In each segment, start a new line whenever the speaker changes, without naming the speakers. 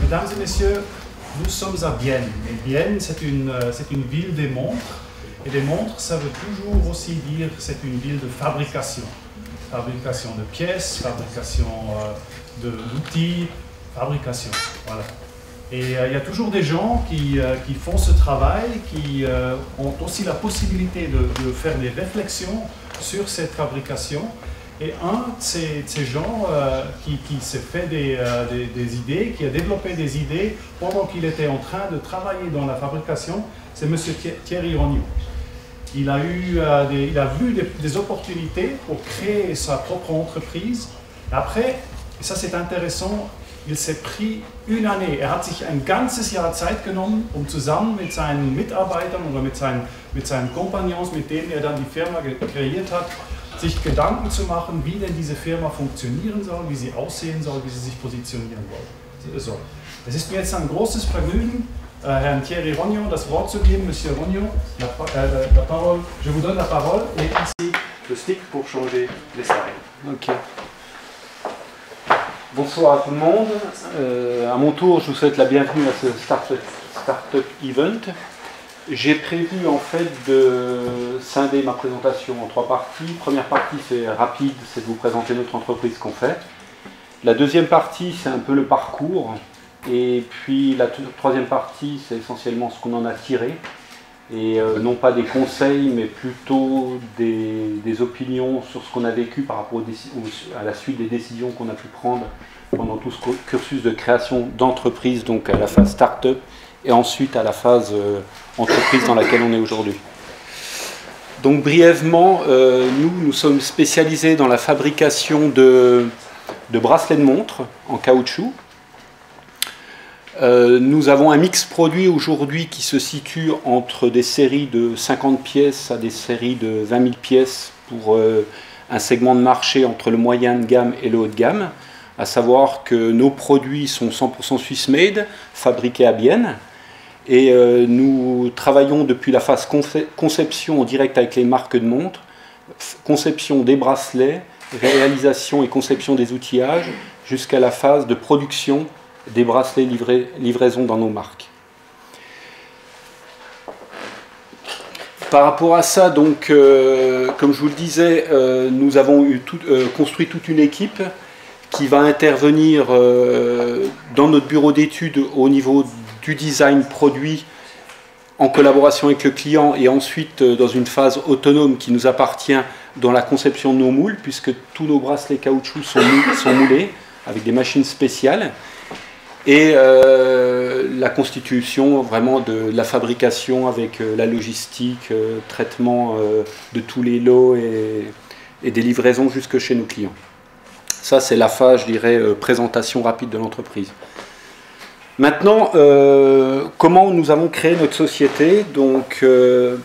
Mesdames et messieurs, nous sommes à Bienne. Et Bienne, c'est une ville des montres. Et des montres, ça veut toujours aussi dire que c'est une ville de fabrication. Fabrication de pièces, fabrication d'outils, fabrication. Voilà. Et il y a toujours des gens qui font ce travail, qui ont aussi la possibilité de faire des réflexions sur cette fabrication. Et un de ces gens qui s'est fait des idées, qui a développé des idées pendant qu'il était en train de travailler dans la fabrication, c'est M. Thierry Rognon. Il a vu des opportunités pour créer sa propre entreprise. Après, et ça c'est intéressant, il s'est pris une année. Er hat sich ein ganzes Jahr Zeit genommen, zusammen mit seinen Mitarbeitern oder mit seinen Kompagnons, mit denen er dann die Firma kreiert hat, sich Gedanken zu machen, wie denn diese Firma funktionieren soll, wie sie aussehen soll, wie sie sich positionieren soll. Es ist mir jetzt ein großes Vergnügen, Herrn Thierry Rognon das Wort zu geben. Monsieur Rognon, je vous donne la parole et ici le stick pour changer les slides.
Ok. Bonsoir à tout le monde. À mon tour, je vous souhaite la bienvenue à ce Startup Event. J'ai prévu en fait de scinder ma présentation en 3 parties. Première partie, c'est rapide, c'est de vous présenter notre entreprise qu'on fait. La deuxième partie, c'est un peu le parcours. Et puis la troisième partie, c'est essentiellement ce qu'on en a tiré. Et non pas des conseils, mais plutôt des opinions sur ce qu'on a vécu par rapport à la suite des décisions qu'on a pu prendre pendant tout ce cursus de création d'entreprise, donc à la phase start-up, et ensuite à la phase entreprise dans laquelle on est aujourd'hui. Donc brièvement, nous sommes spécialisés dans la fabrication de bracelets de montres en caoutchouc. Nous avons un mix produit aujourd'hui qui se situe entre des séries de 50 pièces à des séries de 20 000 pièces pour un segment de marché entre le moyen de gamme et le haut de gamme, à savoir que nos produits sont 100% Swiss made, fabriqués à Bienne, et nous travaillons depuis la phase conception en direct avec les marques de montres, conception des bracelets, réalisation et conception des outillages, jusqu'à la phase de production des bracelets livraison dans nos marques. Par rapport à ça, donc, comme je vous le disais, nous avons construit toute une équipe qui va intervenir dans notre bureau d'études au niveau du design produit en collaboration avec le client et ensuite dans une phase autonome qui nous appartient dans la conception de nos moules, puisque tous nos bracelets caoutchouc sont moulés avec des machines spéciales. Et la constitution vraiment de la fabrication avec la logistique, traitement de tous les lots et des livraisons jusque chez nos clients. Ça c'est la phase, je dirais, présentation rapide de l'entreprise. Maintenant, comment nous avons créé notre société? Donc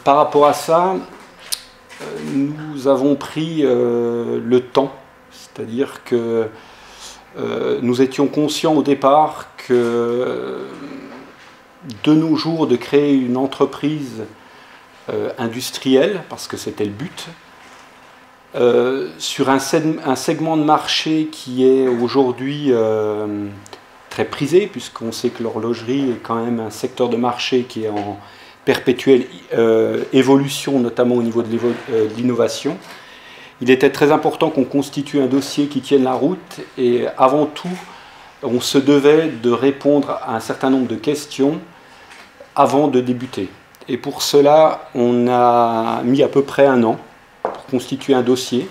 par rapport à ça, nous avons pris le temps, c'est-à-dire que nous étions conscients au départ que de nos jours de créer une entreprise industrielle, parce que c'était le but, sur un segment de marché qui est aujourd'hui très prisé, puisqu'on sait que l'horlogerie est quand même un secteur de marché qui est en perpétuelle évolution, notamment au niveau de l'innovation. Il était très important qu'on constitue un dossier qui tienne la route et avant tout, on se devait de répondre à un certain nombre de questions avant de débuter. Et pour cela, on a mis à peu près 1 an pour constituer un dossier.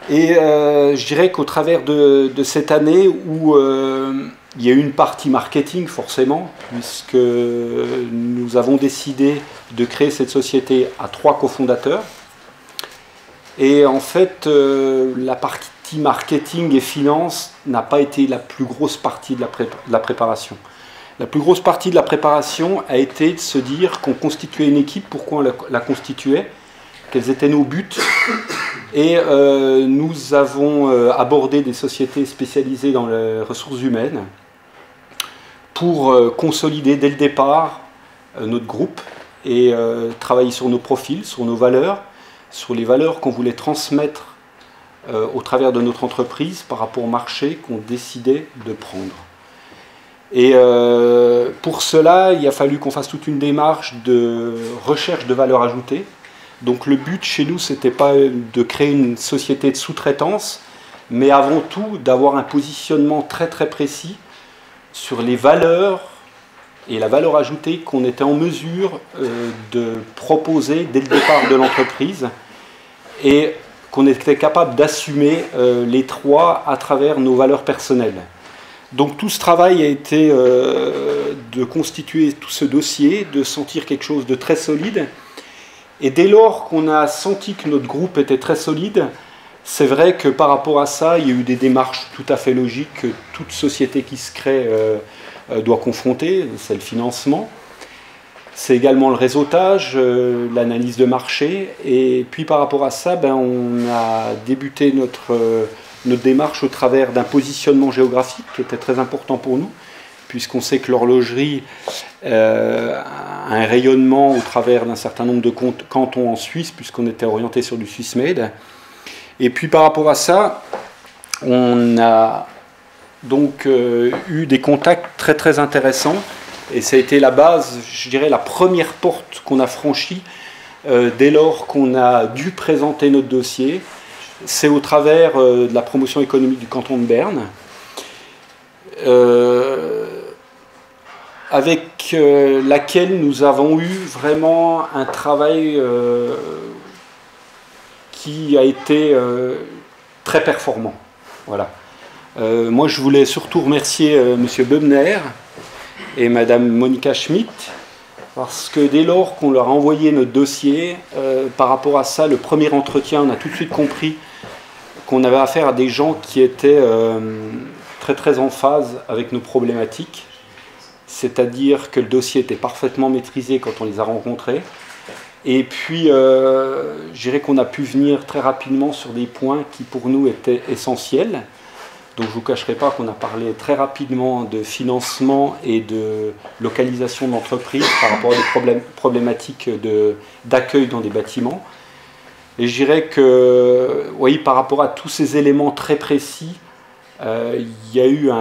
Et je dirais qu'au travers de cette année où il y a eu une partie marketing forcément, puisque nous avons décidé de créer cette société à 3 cofondateurs. Et en fait, la partie marketing et finance n'a pas été la plus grosse partie de la préparation. La plus grosse partie de la préparation a été de se dire qu'on constituait une équipe, pourquoi on la constituait, quels étaient nos buts. Et nous avons abordé des sociétés spécialisées dans les ressources humaines pour consolider dès le départ notre groupe et travailler sur nos profils, sur nos valeurs, sur les valeurs qu'on voulait transmettre au travers de notre entreprise par rapport au marché qu'on décidait de prendre. Et pour cela, il a fallu qu'on fasse toute une démarche de recherche de valeur ajoutée. Donc le but chez nous, ce n'était pas de créer une société de sous-traitance, mais avant tout d'avoir un positionnement très très précis sur les valeurs et la valeur ajoutée qu'on était en mesure de proposer dès le départ de l'entreprise et qu'on était capable d'assumer les trois à travers nos valeurs personnelles. Donc tout ce travail a été de constituer tout ce dossier, de sentir quelque chose de très solide. Et dès lors qu'on a senti que notre groupe était très solide, c'est vrai que par rapport à ça, il y a eu des démarches tout à fait logiques que toute société qui se crée doit confronter, c'est le financement. C'est également le réseautage, l'analyse de marché. Et puis par rapport à ça, on a débuté notre démarche au travers d'un positionnement géographique qui était très important pour nous, puisqu'on sait que l'horlogerie a un rayonnement au travers d'un certain nombre de cantons en Suisse, puisqu'on était orienté sur du Swiss Made. Et puis par rapport à ça, on a donc eu des contacts très très intéressants, et ça a été la base, je dirais la première porte qu'on a franchie dès lors qu'on a dû présenter notre dossier. C'est au travers de la promotion économique du canton de Berne, avec laquelle nous avons eu vraiment un travail qui a été très performant. Voilà. Moi, je voulais surtout remercier M. Böbner et Mme Monica Schmidt, parce que dès lors qu'on leur a envoyé notre dossier, par rapport à ça, le premier entretien, on a tout de suite compris qu'on avait affaire à des gens qui étaient très très en phase avec nos problématiques, c'est-à-dire que le dossier était parfaitement maîtrisé quand on les a rencontrés. Et puis, je dirais qu'on a pu venir très rapidement sur des points qui pour nous étaient essentiels. Donc je ne vous cacherai pas qu'on a parlé très rapidement de financement et de localisation d'entreprise par rapport à des problématiques d'accueil dans des bâtiments. Et je dirais que, oui, par rapport à tous ces éléments très précis, il y a eu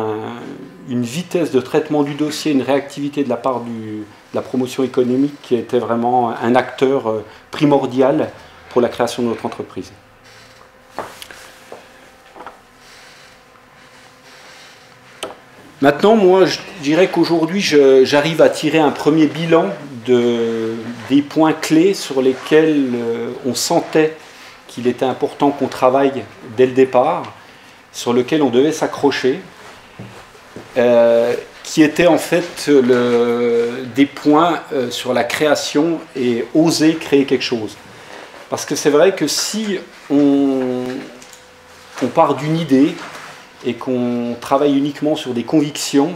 une vitesse de traitement du dossier, une réactivité de la part de la promotion économique qui était vraiment un acteur primordial pour la création de notre entreprise. Maintenant, moi, je dirais qu'aujourd'hui, j'arrive à tirer un premier bilan des points clés sur lesquels on sentait qu'il était important qu'on travaille dès le départ, sur lesquels on devait s'accrocher, qui étaient en fait des points sur la création et oser créer quelque chose. Parce que c'est vrai que si on part d'une idée, et qu'on travaille uniquement sur des convictions,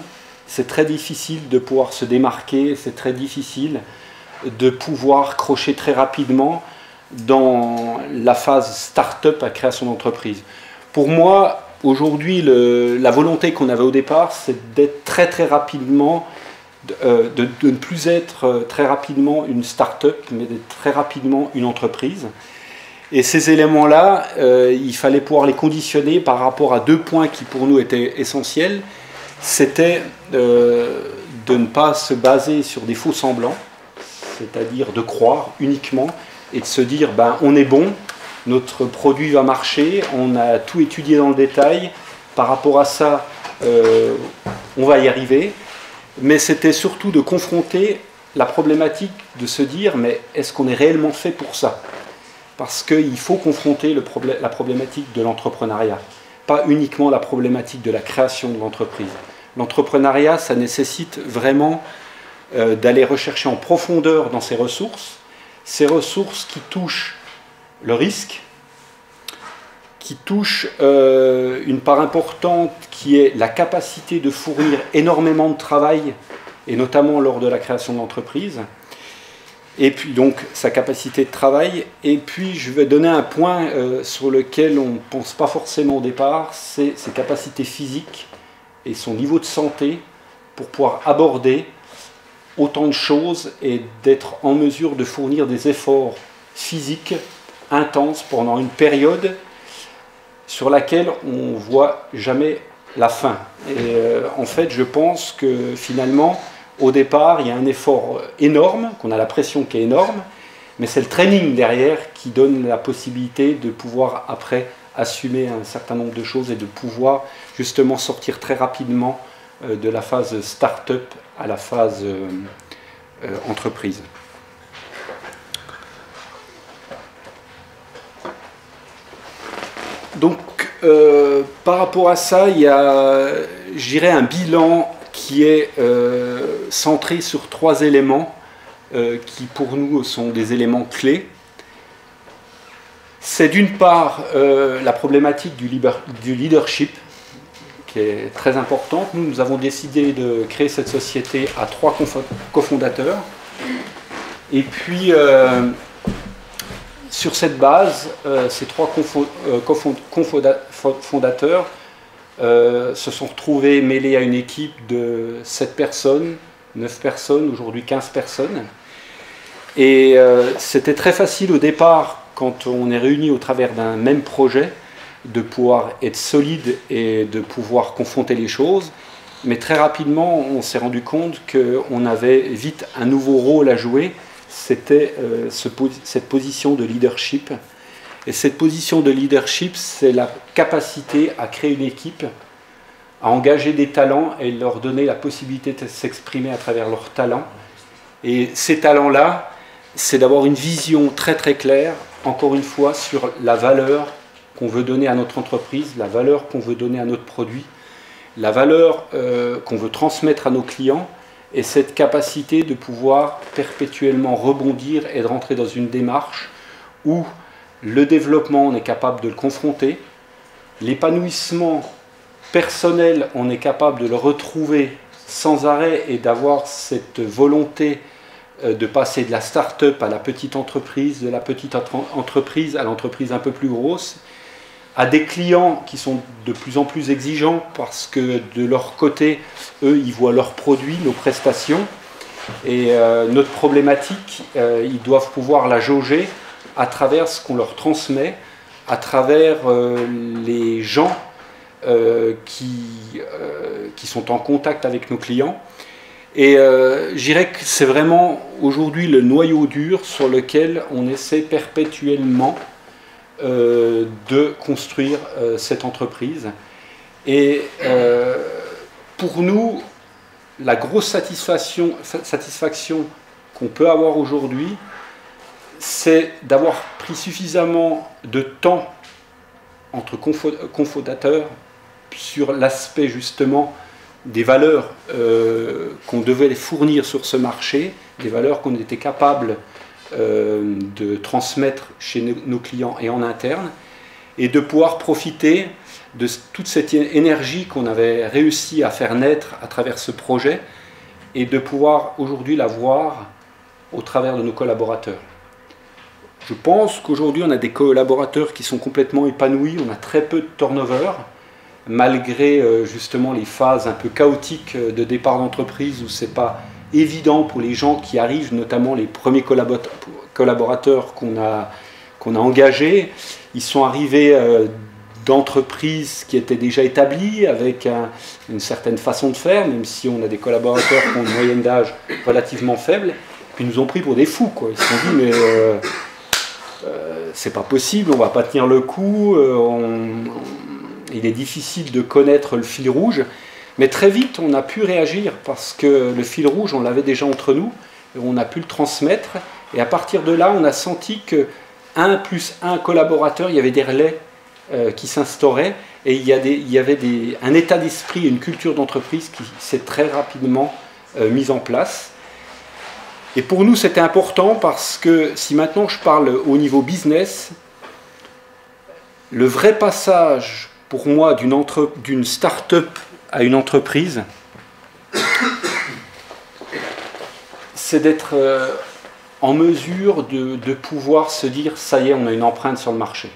c'est très difficile de pouvoir se démarquer, c'est très difficile de pouvoir crocher très rapidement dans la phase start-up à création d'entreprise. Pour moi, aujourd'hui, la volonté qu'on avait au départ, c'est d'être très très rapidement, de ne plus être très rapidement une start-up, mais d'être très rapidement une entreprise. Et ces éléments-là, il fallait pouvoir les conditionner par rapport à deux points qui pour nous étaient essentiels. C'était de ne pas se baser sur des faux semblants, c'est-à-dire de croire uniquement et de se dire on est bon, notre produit va marcher, on a tout étudié dans le détail, par rapport à ça, on va y arriver. Mais c'était surtout de confronter la problématique, de se dire mais est-ce qu'on est réellement fait pour ça ? Parce qu'il faut confronter la problématique de l'entrepreneuriat, pas uniquement la problématique de la création de l'entreprise. L'entrepreneuriat, ça nécessite vraiment d'aller rechercher en profondeur dans ces ressources qui touchent le risque, qui touchent une part importante qui est la capacité de fournir énormément de travail, et notamment lors de la création de l'entreprise, et puis donc sa capacité de travail. Et puis je vais donner un point sur lequel on ne pense pas forcément au départ, c'est ses capacités physiques et son niveau de santé pour pouvoir aborder autant de choses et d'être en mesure de fournir des efforts physiques intense pendant une période sur laquelle on ne voit jamais la fin. Et en fait, je pense que finalement, au départ, il y a un effort énorme, qu'on a la pression qui est énorme, mais c'est le training derrière qui donne la possibilité de pouvoir après assumer un certain nombre de choses et de pouvoir justement sortir très rapidement de la phase start-up à la phase entreprise. Donc, par rapport à ça, il y a, je dirais, un bilan qui est centré sur 3 éléments qui, pour nous, sont des éléments clés. C'est d'une part la problématique du leadership, qui est très importante. Nous avons décidé de créer cette société à 3 cofondateurs. Et puis, sur cette base, ces 3 cofondateurs se sont retrouvés mêlés à une équipe de 7 personnes, 9 personnes, aujourd'hui 15 personnes. Et c'était très facile au départ, quand on est réunis au travers d'un même projet, de pouvoir être solide et de pouvoir confronter les choses. Mais très rapidement, on s'est rendu compte qu'on avait vite un nouveau rôle à jouer. C'était cette position de leadership. Et cette position de leadership, c'est la capacité à créer une équipe, à engager des talents et leur donner la possibilité de s'exprimer à travers leurs talents. Et ces talents-là, c'est d'avoir une vision très très claire, encore une fois, sur la valeur qu'on veut donner à notre entreprise, la valeur qu'on veut donner à notre produit, la valeur qu'on veut transmettre à nos clients, et cette capacité de pouvoir perpétuellement rebondir et de rentrer dans une démarche où le développement, on est capable de le confronter, l'épanouissement personnel, on est capable de le retrouver sans arrêt et d'avoir cette volonté de passer de la start-up à la petite entreprise, de la petite entreprise à l'entreprise un peu plus grosse, à des clients qui sont de plus en plus exigeants parce que de leur côté, eux, ils voient leurs produits, nos prestations, et notre problématique, ils doivent pouvoir la jauger à travers ce qu'on leur transmet, à travers les gens qui sont en contact avec nos clients. Et je dirais que c'est vraiment aujourd'hui le noyau dur sur lequel on essaie perpétuellement de construire cette entreprise. Et pour nous, la grosse satisfaction qu'on peut avoir aujourd'hui, c'est d'avoir pris suffisamment de temps entre cofondateurs sur l'aspect justement des valeurs qu'on devait fournir sur ce marché, des valeurs qu'on était capable de transmettre chez nos clients et en interne, et de pouvoir profiter de toute cette énergie qu'on avait réussi à faire naître à travers ce projet, et de pouvoir aujourd'hui la voir au travers de nos collaborateurs. Je pense qu'aujourd'hui on a des collaborateurs qui sont complètement épanouis, on a très peu de turnover, malgré justement les phases un peu chaotiques de départ d'entreprise où c'est pas évident pour les gens qui arrivent, notamment les premiers collaborateurs qu'on a engagés. Ils sont arrivés d'entreprises qui étaient déjà établies, avec une certaine façon de faire, même si on a des collaborateurs qui ont une moyenne d'âge relativement faible, puis ils nous ont pris pour des fous, quoi. Ils se sont dit, mais c'est pas possible, on va pas tenir le coup, il est difficile de connaître le fil rouge. Mais très vite, on a pu réagir parce que le fil rouge, on l'avait déjà entre nous, et on a pu le transmettre. Et à partir de là, on a senti que 1 plus 1 collaborateur, il y avait des relais qui s'instauraient, et il y avait un état d'esprit, une culture d'entreprise qui s'est très rapidement mise en place. Et pour nous, c'était important parce que si maintenant je parle au niveau business, le vrai passage pour moi d'une start-up à une entreprise, c'est d'être en mesure de pouvoir se dire, ça y est, on a une empreinte sur le marché.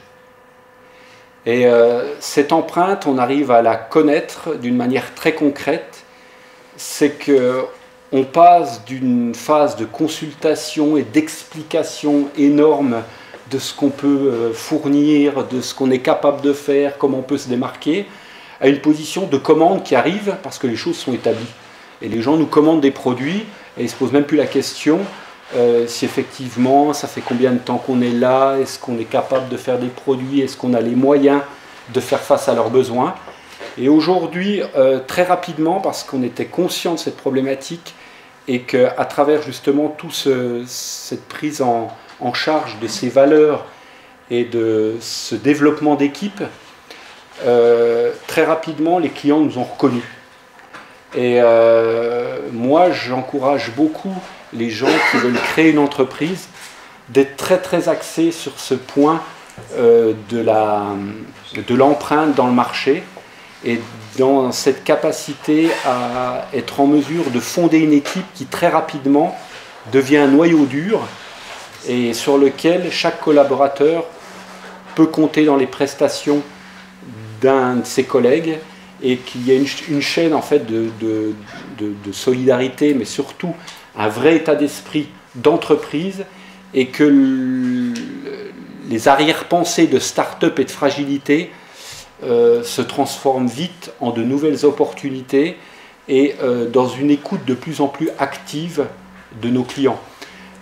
Et cette empreinte, on arrive à la connaître d'une manière très concrète, c'est qu'on passe d'une phase de consultation et d'explication énorme de ce qu'on peut fournir, de ce qu'on est capable de faire, comment on peut se démarquer, à une position de commande qui arrive parce que les choses sont établies. Et les gens nous commandent des produits et ils ne se posent même plus la question si effectivement ça fait combien de temps qu'on est là, est-ce qu'on est capable de faire des produits, est-ce qu'on a les moyens de faire face à leurs besoins. Et aujourd'hui, très rapidement, parce qu'on était conscient de cette problématique et qu'à travers justement toute cette prise en charge de ces valeurs et de ce développement d'équipe, très rapidement les clients nous ont reconnus. Et moi j'encourage beaucoup les gens qui veulent créer une entreprise d'être très très axés sur ce point de l'empreinte dans le marché et dans cette capacité à être en mesure de fonder une équipe qui très rapidement devient un noyau dur et sur lequel chaque collaborateur peut compter dans les prestations d'un de ses collègues et qu'il y a une chaîne en fait de solidarité, mais surtout un vrai état d'esprit d'entreprise et que les arrière-pensées de start-up et de fragilité se transforment vite en de nouvelles opportunités et dans une écoute de plus en plus active de nos clients.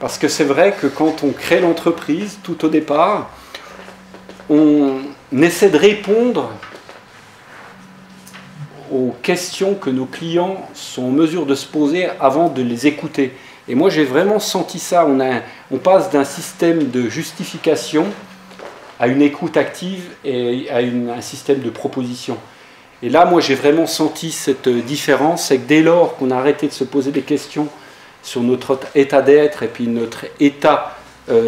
Parce que c'est vrai que quand on crée l'entreprise, tout au départ, on essaie de répondre aux questions que nos clients sont en mesure de se poser avant de les écouter. Et moi j'ai vraiment senti ça, on passe d'un système de justification à une écoute active et à un système de proposition. Et là moi j'ai vraiment senti cette différence, c'est que dès lors qu'on a arrêté de se poser des questions sur notre état d'être et puis notre état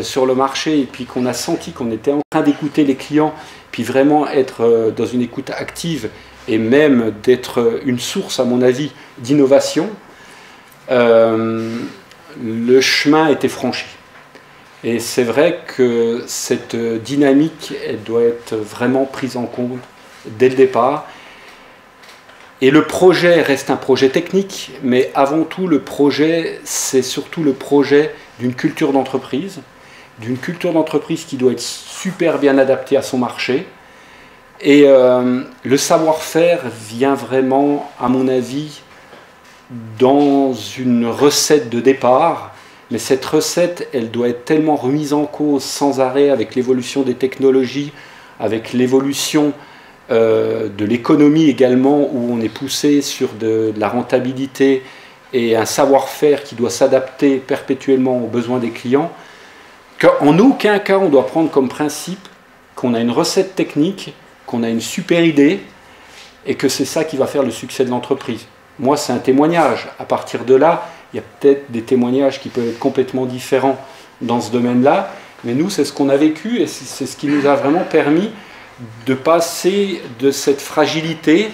sur le marché et puis qu'on a senti qu'on était en train d'écouter les clients, puis vraiment être dans une écoute active et même d'être une source, à mon avis, d'innovation, le chemin était franchi. Et c'est vrai que cette dynamique, elle doit être vraiment prise en compte dès le départ. Et le projet reste un projet technique, mais avant tout, le projet, c'est surtout le projet d'une culture d'entreprise qui doit être super bien adaptée à son marché. Et le savoir-faire vient vraiment, à mon avis, dans une recette de départ, mais cette recette, elle doit être tellement remise en cause sans arrêt avec l'évolution des technologies, avec l'évolution de l'économie également, où on est poussé sur de la rentabilité et un savoir-faire qui doit s'adapter perpétuellement aux besoins des clients, qu'en aucun cas on doit prendre comme principe qu'on a une recette technique, qu'on a une super idée et que c'est ça qui va faire le succès de l'entreprise. Moi, c'est un témoignage. À partir de là, il y a peut-être des témoignages qui peuvent être complètement différents dans ce domaine-là, mais nous, c'est ce qu'on a vécu et c'est ce qui nous a vraiment permis de passer de cette fragilité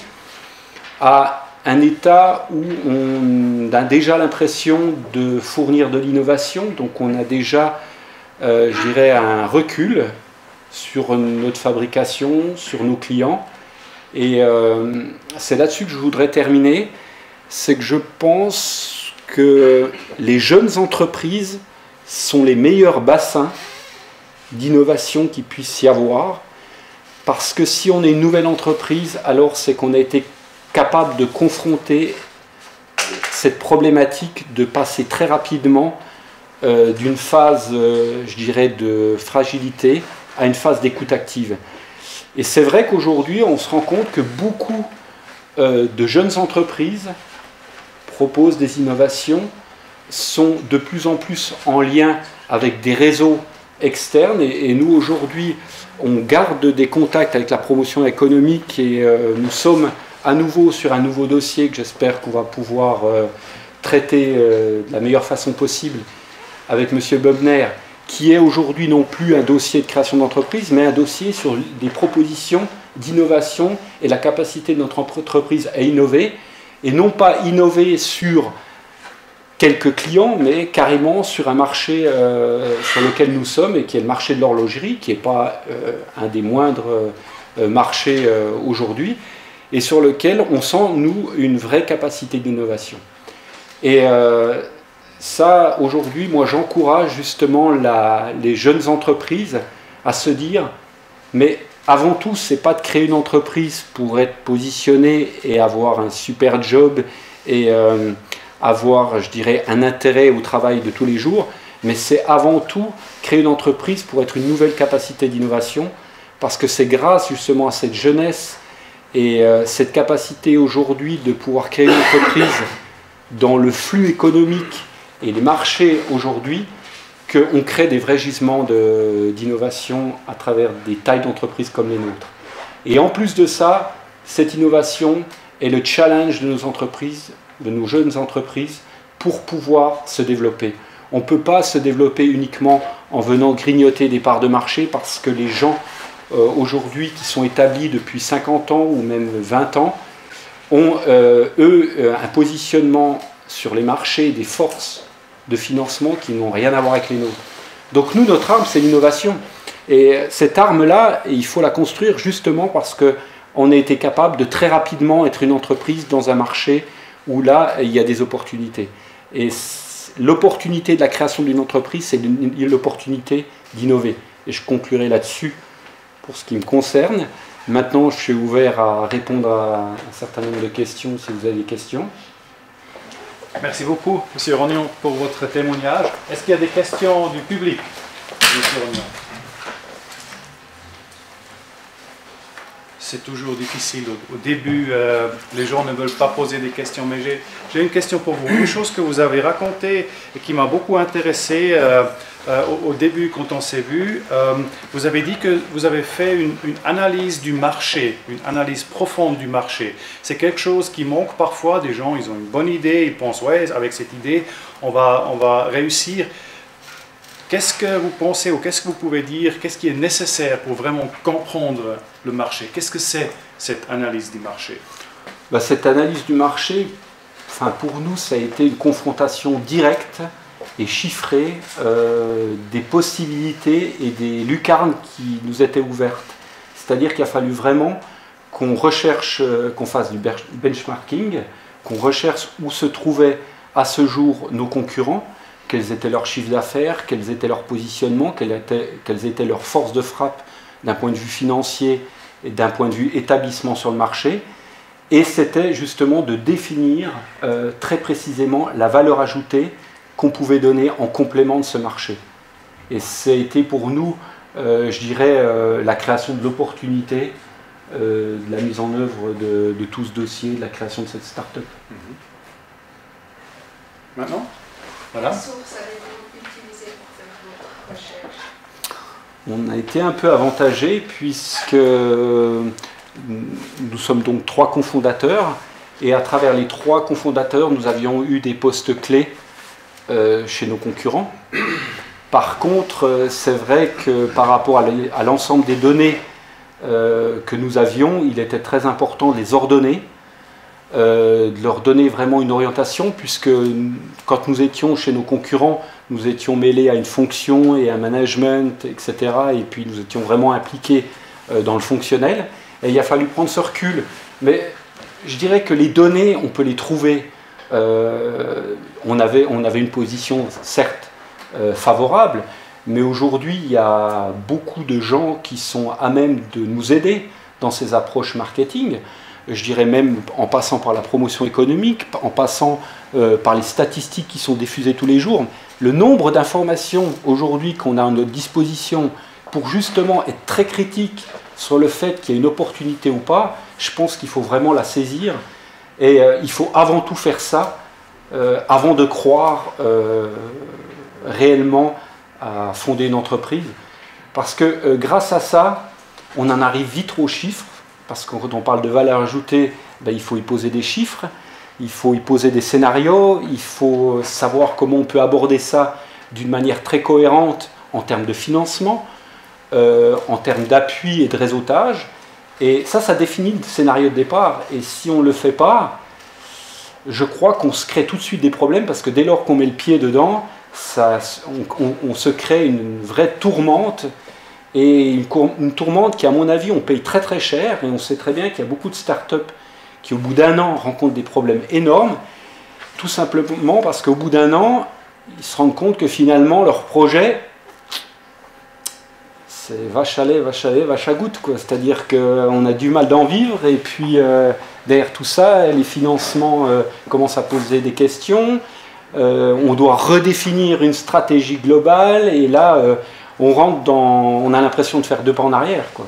à un état où on a déjà l'impression de fournir de l'innovation, donc on a déjà, je dirais, un recul sur notre fabrication, sur nos clients. Et c'est là-dessus que je voudrais terminer, c'est que je pense que les jeunes entreprises sont les meilleurs bassins d'innovation qu'il puisse y avoir, parce que si on est une nouvelle entreprise, alors c'est qu'on a été capable de confronter cette problématique de passer très rapidement d'une phase, je dirais, de fragilité à une phase d'écoute active. Et c'est vrai qu'aujourd'hui, on se rend compte que beaucoup de jeunes entreprises proposent des innovations, sont de plus en plus en lien avec des réseaux externes. Et nous, aujourd'hui, on garde des contacts avec la promotion économique et nous sommes à nouveau sur un nouveau dossier que j'espère qu'on va pouvoir traiter de la meilleure façon possible avec M. Bubner, qui est aujourd'hui non plus un dossier de création d'entreprise, mais un dossier sur des propositions d'innovation et la capacité de notre entreprise à innover, et non pas innover sur quelques clients, mais carrément sur un marché sur lequel nous sommes, et qui est le marché de l'horlogerie, qui n'est pas un des moindres marchés aujourd'hui, et sur lequel on sent, nous, une vraie capacité d'innovation. Et ça, aujourd'hui, moi j'encourage justement les jeunes entreprises à se dire, mais avant tout, c'est pas de créer une entreprise pour être positionné et avoir un super job et avoir, je dirais, un intérêt au travail de tous les jours, mais c'est avant tout créer une entreprise pour être une nouvelle capacité d'innovation, parce que c'est grâce justement à cette jeunesse et cette capacité aujourd'hui de pouvoir créer une entreprise dans le flux économique et les marchés aujourd'hui, qu'on crée des vrais gisements d'innovation à travers des tailles d'entreprises comme les nôtres. Et en plus de ça, cette innovation est le challenge de nos entreprises, de nos jeunes entreprises, pour pouvoir se développer. On ne peut pas se développer uniquement en venant grignoter des parts de marché, parce que les gens aujourd'hui qui sont établis depuis 50 ans ou même 20 ans ont, un positionnement sur les marchés, des forces de financement qui n'ont rien à voir avec les nôtres. Donc nous, notre arme, c'est l'innovation. Et cette arme-là, il faut la construire justement parce qu'on a été capable de très rapidement être une entreprise dans un marché où là, il y a des opportunités. Et l'opportunité de la création d'une entreprise, c'est l'opportunité d'innover. Et je conclurai là-dessus pour ce qui me concerne. Maintenant, je suis ouvert à répondre à un certain nombre de questions si vous avez des questions.
Merci beaucoup, M. Rognon, pour votre témoignage. Est-ce qu'il y a des questions du public, M. Rognon? C'est toujours difficile. Au début, les gens ne veulent pas poser des questions, mais j'ai une question pour vous. Une chose que vous avez racontée et qui m'a beaucoup intéressé au début quand on s'est vu, vous avez dit que vous avez fait une analyse du marché, une analyse profonde du marché. C'est quelque chose qui manque parfois. Des gens, ils ont une bonne idée, ils pensent, ouais, avec cette idée, on va réussir. Qu'est-ce que vous pensez ou qu'est-ce que vous pouvez dire, qu'est-ce qui est nécessaire pour vraiment comprendre le marché? Qu'est-ce que c'est cette analyse du marché?
Cette analyse du marché, pour nous, ça a été une confrontation directe et chiffrée des possibilités et des lucarnes qui nous étaient ouvertes. C'est-à-dire qu'il a fallu vraiment qu'on recherche, qu'on fasse du benchmarking, qu'on recherche où se trouvaient à ce jour nos concurrents, quels étaient leurs chiffres d'affaires, quels étaient leurs positionnements, quelles étaient leurs forces de frappe d'un point de vue financier et d'un point de vue établissement sur le marché. Et c'était justement de définir très précisément la valeur ajoutée qu'on pouvait donner en complément de ce marché. Et ça a été pour nous, je dirais, la création de l'opportunité, de la mise en œuvre de tout ce dossier, de la création de cette start-up.
Maintenant? Voilà.
Quelles sources avez-vous utilisées pour faire votre recherche?
On a été un peu avantagés puisque nous sommes donc 3 cofondateurs et à travers les 3 cofondateurs, nous avions eu des postes clés chez nos concurrents. Par contre, c'est vrai que par rapport à l'ensemble des données que nous avions, il était très important de les ordonner, de leur donner vraiment une orientation, puisque quand nous étions chez nos concurrents, nous étions mêlés à une fonction et à un management, etc. Et puis nous étions vraiment impliqués dans le fonctionnel. Et il a fallu prendre ce recul. Mais je dirais que les données, on peut les trouver. On avait une position, certes, favorable, mais aujourd'hui, il y a beaucoup de gens qui sont à même de nous aider dans ces approches marketing. Je dirais même en passant par la promotion économique, en passant par les statistiques qui sont diffusées tous les jours. Le nombre d'informations aujourd'hui qu'on a à notre disposition pour justement être très critique sur le fait qu'il y a une opportunité ou pas, je pense qu'il faut vraiment la saisir. Et il faut avant tout faire ça, avant de croire réellement à fonder une entreprise. Parce que grâce à ça, on en arrive vite aux chiffres. Parce que quand on parle de valeur ajoutée, il faut y poser des chiffres, il faut y poser des scénarios, il faut savoir comment on peut aborder ça d'une manière très cohérente en termes de financement, en termes d'appui et de réseautage. Et ça définit le scénario de départ. Et si on ne le fait pas, je crois qu'on se crée tout de suite des problèmes, parce que dès lors qu'on met le pied dedans, on se crée une vraie tourmente. Et une tourmente qui, à mon avis, on paye très très cher, et on sait très bien qu'il y a beaucoup de start-up qui, au bout d'1 an, rencontrent des problèmes énormes, tout simplement parce qu'au bout d'1 an, ils se rendent compte que finalement leur projet, c'est vache à lait, vache à goutte, quoi. C'est-à-dire qu'on a du mal d'en vivre, et puis derrière tout ça, les financements commencent à poser des questions, on doit redéfinir une stratégie globale, et là, on a l'impression de faire 2 pas en arrière, quoi.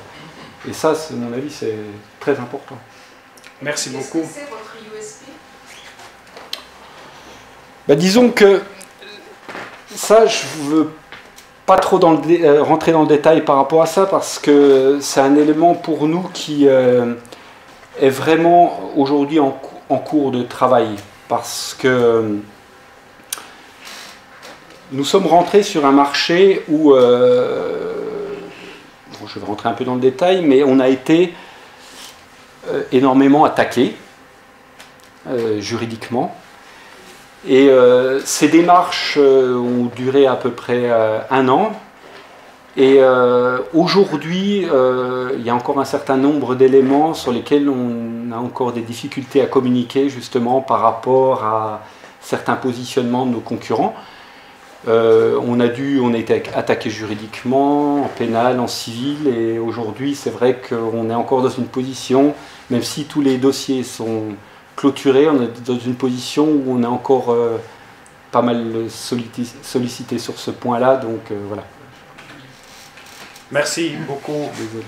Et ça, à mon avis, c'est très important.
Merci beaucoup.
Qu'est-ce que c'est votre USP?
Ben, disons que ça, je ne veux pas trop rentrer dans le détail par rapport à ça, parce que c'est un élément pour nous qui est vraiment aujourd'hui en cours de travail, parce que nous sommes rentrés sur un marché où, bon, je vais rentrer un peu dans le détail, mais on a été énormément attaqué juridiquement. Et ces démarches ont duré à peu près 1 an. Et aujourd'hui, il y a encore un certain nombre d'éléments sur lesquels on a encore des difficultés à communiquer, justement par rapport à certains positionnements de nos concurrents. On a été attaqué juridiquement, en pénal, en civil, et aujourd'hui c'est vrai qu'on est encore dans une position, même si tous les dossiers sont clôturés, on est dans une position où on est encore pas mal sollicité sur ce point-là, donc voilà.
Merci beaucoup. Désolé.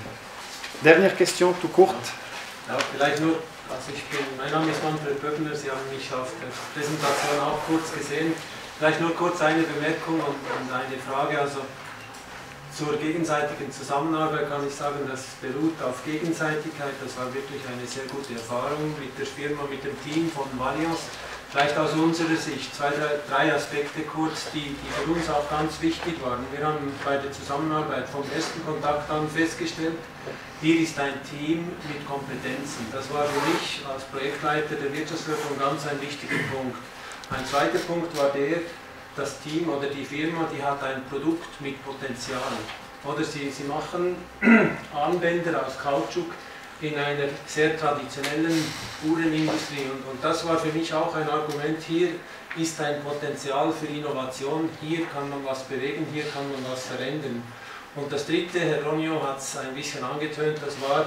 Dernière question, tout courte.
Ja, vielleicht nur, mein Name ist Manfred Böckner, Sie haben mich auf der Präsentation auch kurz gesehen. Vielleicht nur kurz eine Bemerkung und eine Frage. Also zur gegenseitigen Zusammenarbeit kann ich sagen, das beruht auf Gegenseitigkeit. Das war wirklich eine sehr gute Erfahrung mit der Firma, mit dem Team von Valios. Vielleicht aus unserer Sicht 2, 3 Aspekte kurz, die für uns auch ganz wichtig waren. Wir haben bei der Zusammenarbeit vom ersten Kontakt an festgestellt, hier ist ein Team mit Kompetenzen. Das war für mich als Projektleiter der Wirtschaftsförderung ganz ein wichtiger Punkt. Ein zweiter Punkt war das Team oder die Firma, die hat ein Produkt mit Potenzial. Oder sie machen Armbänder aus Kautschuk in einer sehr traditionellen Uhrenindustrie. Und das war für mich auch ein Argument, hier ist ein Potenzial für Innovation, hier kann man was bewegen, hier kann man was verändern. Und das dritte, Herr Ronio hat es ein bisschen angetönt, das war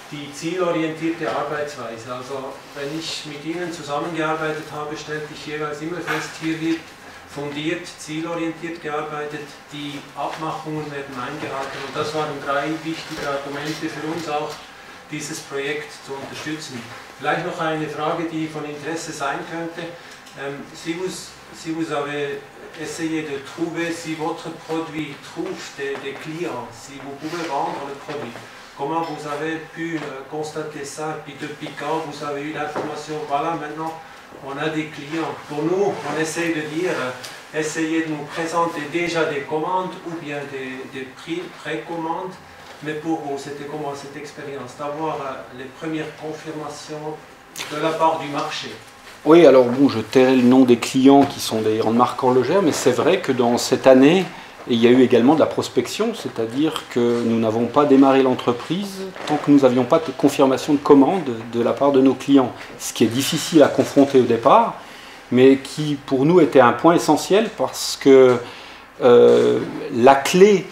die zielorientierte Arbeitsweise. Also wenn ich mit Ihnen zusammengearbeitet habe, stellte ich jeweils immer fest, hier wird fundiert, zielorientiert gearbeitet, die Abmachungen werden eingehalten. Und das waren 3 wichtige Argumente für uns auch, dieses Projekt zu unterstützen. Vielleicht noch eine Frage, die von Interesse sein könnte. Si vous avez essayé de trouver si votre produit trouve des clients, si vous pouvez vendre le produit, comment vous avez pu constater ça, puis depuis quand vous avez eu l'information, voilà maintenant on a des clients. Pour nous, on essaye de dire, essayez de nous présenter déjà des commandes ou bien des prix précommandes. Mais pour vous, c'était comment cette expérience d'avoir les premières confirmations de la part du marché?
Oui, alors bon, je tairai le nom des clients qui sont des grandes marques horlogères, mais c'est vrai que dans cette année, il y a eu également de la prospection, c'est-à-dire que nous n'avons pas démarré l'entreprise tant que nous n'avions pas de confirmation de commande de la part de nos clients, ce qui est difficile à confronter au départ, mais qui pour nous était un point essentiel parce que la clé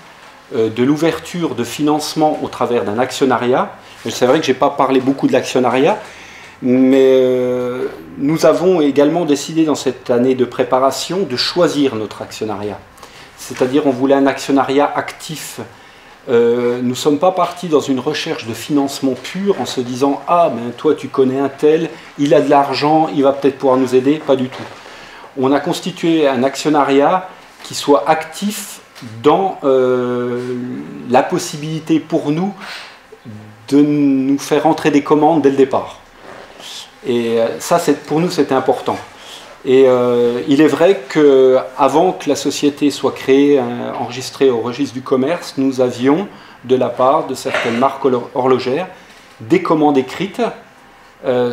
de l'ouverture de financement au travers d'un actionnariat, c'est vrai que je n'ai pas parlé beaucoup de l'actionnariat, mais nous avons également décidé dans cette année de préparation de choisir notre actionnariat. C'est-à-dire on voulait un actionnariat actif. Nous ne sommes pas partis dans une recherche de financement pur en se disant « Ah, ben toi tu connais un tel, il a de l'argent, il va peut-être pouvoir nous aider », pas du tout. On a constitué un actionnariat qui soit actif dans la possibilité pour nous de nous faire entrer des commandes dès le départ. Et ça, pour nous, c'était important. Et il est vrai qu'avant que la société soit créée, enregistrée au registre du commerce, nous avions, de la part de certaines marques horlogères, des commandes écrites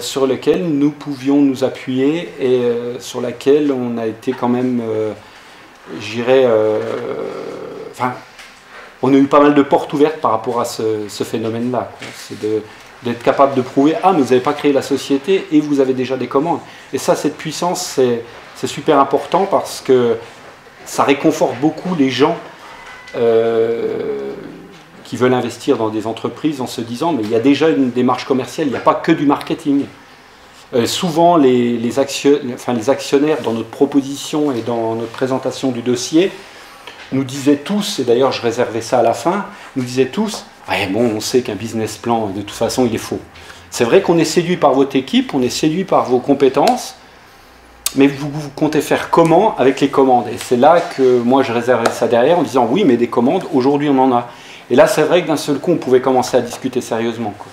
sur lesquelles nous pouvions nous appuyer et sur lesquelles on a été quand même, j'irais, enfin, on a eu pas mal de portes ouvertes par rapport à ce phénomène-là. C'est d'être capable de prouver « Ah, mais vous n'avez pas créé la société et vous avez déjà des commandes ». Et ça, cette puissance, c'est super important parce que ça réconforte beaucoup les gens qui veulent investir dans des entreprises en se disant mais il y a déjà une démarche commerciale, il n'y a pas que du marketing. Souvent les actionnaires dans notre proposition et dans notre présentation du dossier nous disaient tous, et d'ailleurs je réservais ça à la fin, nous disaient tous ouais, bon, on sait qu'un business plan de toute façon il est faux. C'est vrai qu'on est séduit par votre équipe, on est séduit par vos compétences, mais vous comptez faire comment avec les commandes? Et c'est là que moi je réservais ça derrière en disant oui, mais des commandes, aujourd'hui on en a. Et là c'est vrai que d'un seul coup on pouvait commencer à discuter sérieusement, quoi.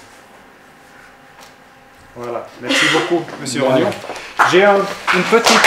Voilà, merci beaucoup, Monsieur Rognon. J'ai une petite